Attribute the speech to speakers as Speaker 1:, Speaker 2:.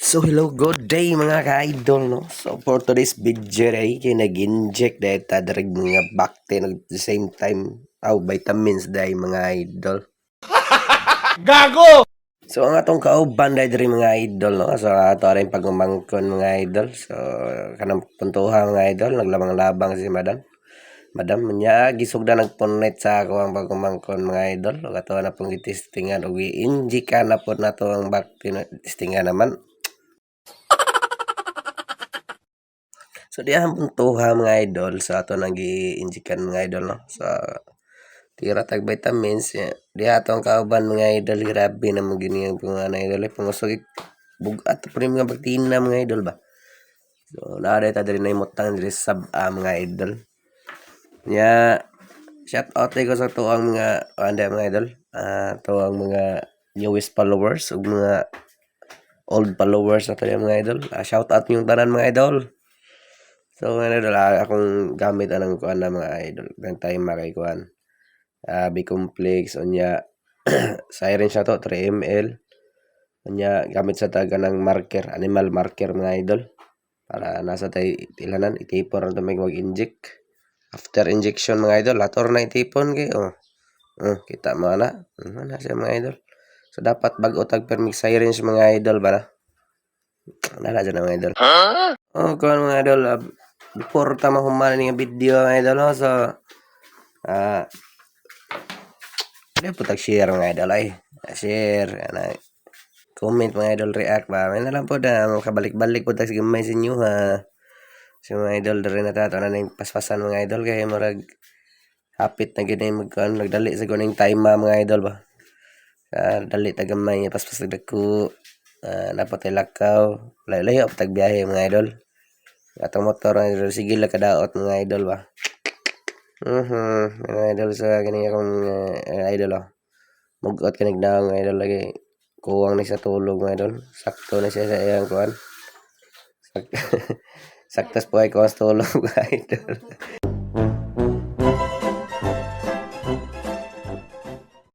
Speaker 1: So hello, good day mga ka-idol, no? So for today's video ay nag-inject dahil tadarag mga bakte at the same time vitamins dahil mga idol.
Speaker 2: Gago!
Speaker 1: So ang atong kauban dahil mga idol, no? So ato rin pagmamangkon mga idol. So kanang puntuha mga idol, naglamang-labang si madam. Madam, niya gisog na nagpunet sa ako ang pagmamangkon mga idol. O ato na pong itistingan o i-inject na po na to ang bakte na itistingan naman. So diyan puntuha mga idol sa ato nang gi-injikan mga idol, no. So tira tag vitamins diha ato ang kauban mga idol, grabe na mo gini ang mga idol pangusog bugat pa rin mga bagtina mga idol ba. So naara ta diri na imutang diri sab mga idol. Nya shout out ko sa tuang mga mga idol. Tuang mga newest followers ug mga old followers na tayo mga idol. Shout out yung tanan mga idol. So mga idol, akong gamit anang kuan na mga idol. Nang tayo makay kuan. B-complex unya siren siya to 3 ml. Unya gamit sa taga ng marker, animal marker mga idol. Para nasa tay ilanan itipon ra may mag-inject. After injection mga idol, lator na itipon kay kita mo na. Na siya mga idol. So dapat bag-o tag permix siren mga idol ba na. Nala dyan mga idol. Kuan mga idol, before ta mahuman ni video mga idol, no? So ano po tag-share mga idol ay. Share, comment mga idol, react ba. May na lang po na makabalik-balik po tag gamay sa inyo ha. So mga idol dere na tato na ning paspasan mga idol kay murag hapit na gid magkuan nagdali sa kuning time mga idol ba. Dali ta gamay paspas dagko. Napatay lakaw, layo-layo tag biyahe mga idol. Atong motor mga idol sige la kadaot mga idol ba. Mga idol sa kini akong idol mugot kanig na mga idol lagi kuwang na sa tulog mga idol. Sakto na siya sa iyang kuan. Saktas po ay kuwas tulog mga idol.